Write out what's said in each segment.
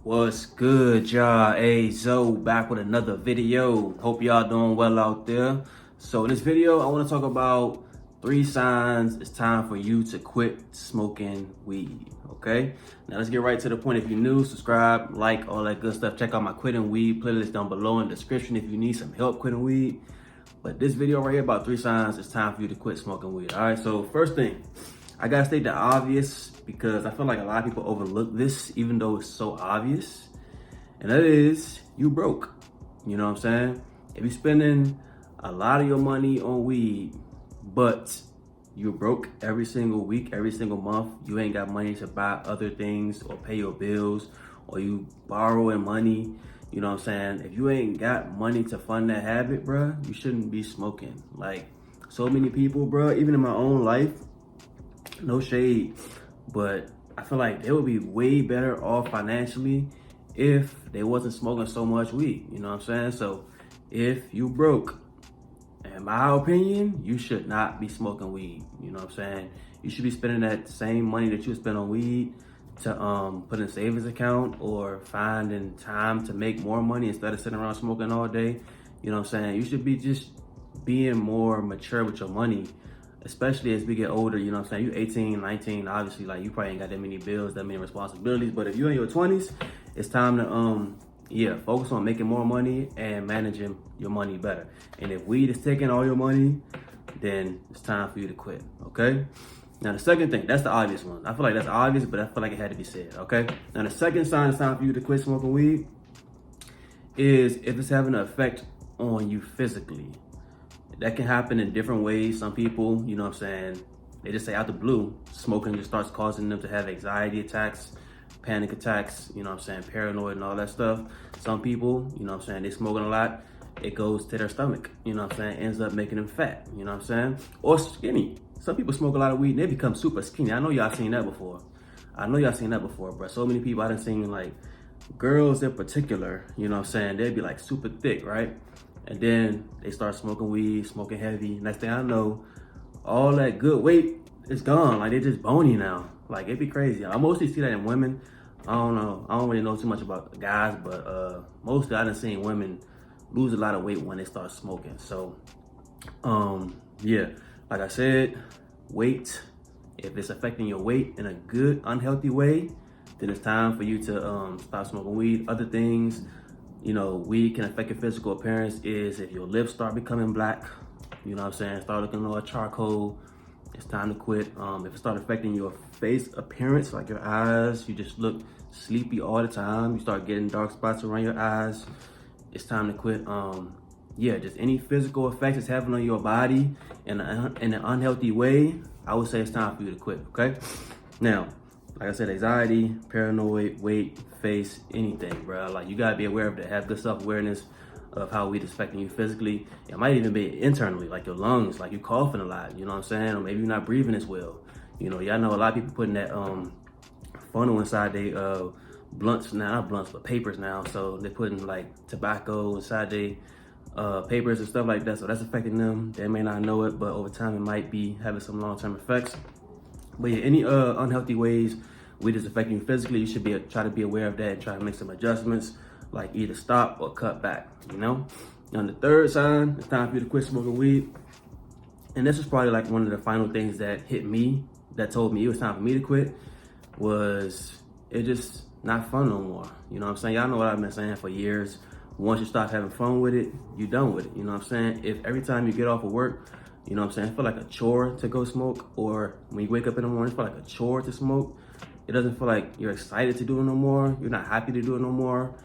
What's good, y'all? Ayezo back with another video. Hope y'all doing well out there. So in this video, I want to talk about 3 signs it's time for you to quit smoking weed. Okay, now let's get right to the point. If you're new, subscribe, like, all that good stuff. Check out my quitting weed playlist down below in the description if you need some help quitting weed. But this video right here about 3 signs it's time for you to quit smoking weed. All right, so first thing, I gotta state the obvious because I feel like a lot of people overlook this even though it's so obvious. And that is, you broke. You know what I'm saying? If you're spending a lot of your money on weed, but you're broke every single week, every single month, you ain't got money to buy other things or pay your bills, or you borrowing money, you know what I'm saying? If you ain't got money to fund that habit, bruh, you shouldn't be smoking. Like, so many people, bruh, even in my own life, no shade, but I feel like they would be way better off financially if they wasn't smoking so much weed. You know what I'm saying? So if you broke, in my opinion, you should not be smoking weed. You know what I'm saying? You should be spending that same money that you spend on weed to put in a savings account or finding time to make more money instead of sitting around smoking all day. You know what I'm saying? You should be just being more mature with your money, especially as we get older. You know what I'm saying? You 18, 19, obviously, like, you probably ain't got that many bills, that many responsibilities. But if you're in your 20s, it's time to focus on making more money and managing your money better. And if weed is taking all your money, then it's time for you to quit, okay? Now the second thing, that's the obvious one. I feel like that's obvious, but I feel like it had to be said, okay? Now the second sign it's time for you to quit smoking weed is if it's having an effect on you physically. That can happen in different ways. Some people, you know what I'm saying, they just say out the blue, smoking just starts causing them to have anxiety attacks, panic attacks, you know what I'm saying, paranoid and all that stuff. Some people, you know what I'm saying, they smoking a lot, it goes to their stomach, you know what I'm saying, ends up making them fat, you know what I'm saying, or skinny. Some people smoke a lot of weed and they become super skinny. I know y'all seen that before. Bro. So many people I done seen, like girls in particular, you know what I'm saying, they'd be like super thick, right? And then they start smoking weed, smoking heavy. Next thing I know, all that good weight is gone. Like, they just bony now. Like, it'd be crazy. I mostly see that in women. I don't know. I don't really know too much about guys, but mostly I done seen women lose a lot of weight when they start smoking. So, yeah, like I said, weight, if it's affecting your weight in a good, unhealthy way, then it's time for you to stop smoking weed. Other things, you know, weed can affect your physical appearance is if your lips start becoming black, you know what I'm saying, start looking a little charcoal, it's time to quit. If it starts affecting your face appearance, like your eyes, you just look sleepy all the time, you start getting dark spots around your eyes, it's time to quit. Yeah, just any physical effects it's having on your body in an unhealthy way, I would say it's time for you to quit, okay? Now, like I said, anxiety, paranoid, weight, face, anything, bro. Like, you gotta be aware of that. Have good self-awareness of how weed is affecting you physically. It might even be internally, like your lungs, like you coughing a lot, you know what I'm saying? Or maybe you're not breathing as well. You know, y'all know a lot of people putting that funnel inside they blunts now, not blunts, but papers now. So they're putting like tobacco inside they papers and stuff like that. So that's affecting them. They may not know it, but over time it might be having some long-term effects. But yeah, any unhealthy ways weed is affecting you physically, you should try to be aware of that and try to make some adjustments, like either stop or cut back, you know? And the third sign, it's time for you to quit smoking weed. And this is probably like one of the final things that hit me, that told me it was time for me to quit, was it just not fun no more. You know what I'm saying? Y'all know what I've been saying for years. Once you stop having fun with it, you're done with it. You know what I'm saying? If every time you get off of work, you know what I'm saying, it feel like a chore to go smoke, or when you wake up in the morning, it feel like a chore to smoke. It doesn't feel like you're excited to do it no more. You're not happy to do it no more.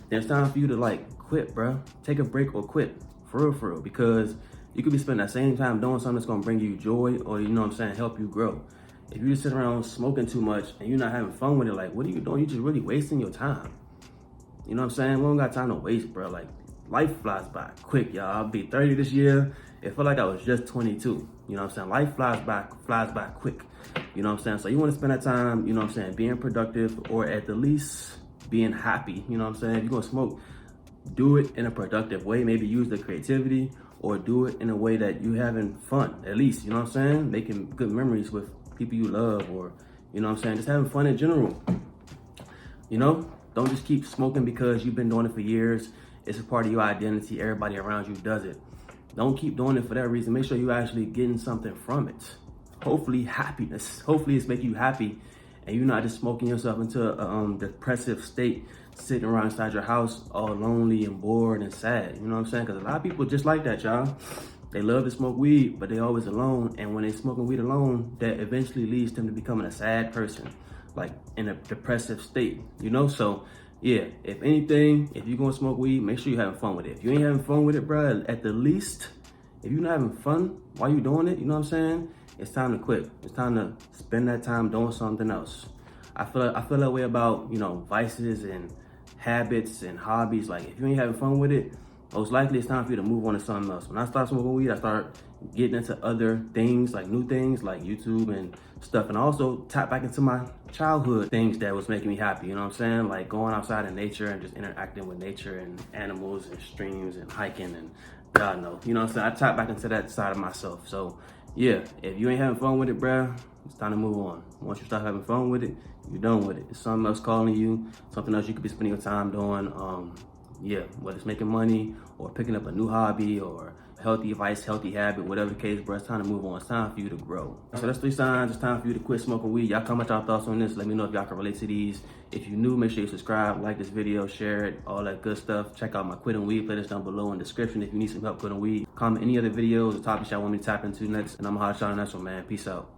Then it's time for you to like quit, bro. Take a break or quit, for real, because you could be spending that same time doing something that's gonna bring you joy, or, you know what I'm saying, help you grow. If you just sit around smoking too much and you're not having fun with it, like, what are you doing? You're just really wasting your time. You know what I'm saying? We don't got time to waste, bro. Like, life flies by quick, y'all. I'll be 30 this year. It felt like I was just 22. You know what I'm saying? Life flies by quick. You know what I'm saying? So you want to spend that time, you know what I'm saying, being productive, or at the least being happy. You know what I'm saying? If you're going to smoke, do it in a productive way. Maybe use the creativity, or do it in a way that you're having fun, at least. You know what I'm saying? Making good memories with people you love, or, you know what I'm saying, just having fun in general. You know? Don't just keep smoking because you've been doing it for years. It's a part of your identity. Everybody around you does it. Don't keep doing it for that reason. Make sure you're actually getting something from it. Hopefully happiness. Hopefully it's making you happy and you're not just smoking yourself into a depressive state, sitting around inside your house all lonely and bored and sad. You know what I'm saying? Because a lot of people just like that, y'all. They love to smoke weed, but they always alone. And when they smoking weed alone, that eventually leads them to becoming a sad person, like in a depressive state, you know? So yeah, if anything, if you're gonna smoke weed, make sure you're having fun with it. If you ain't having fun with it, bro, at the least, if you're not having fun while you're doing it, you know what I'm saying? It's time to quit. It's time to spend that time doing something else. I feel that way about, you know, vices and habits and hobbies. Like if you ain't having fun with it, most likely it's time for you to move on to something else. When I start smoking weed, I start getting into other things, like new things, like YouTube and stuff. And I also tap back into my childhood things that was making me happy, you know what I'm saying? Like going outside in nature and just interacting with nature and animals and streams and hiking and God know, you know what I'm saying? I tap back into that side of myself. So yeah, if you ain't having fun with it, bruh, it's time to move on. Once you start having fun with it, you're done with it. It's something else calling you, something else you could be spending your time doing. Yeah, whether it's making money or picking up a new hobby or healthy vice, healthy habit, whatever the case, bro, it's time to move on. It's time for you to grow. So that's 3 signs. It's time for you to quit smoking weed. Y'all comment y'all thoughts on this. Let me know if y'all can relate to these. If you're new, make sure you subscribe, like this video, share it, all that good stuff. Check out my quitting weed playlist down below in the description if you need some help quitting weed. Comment any other videos or topics y'all want me to tap into next, and I'm gonna holler at y'all on the next one, man. Peace out.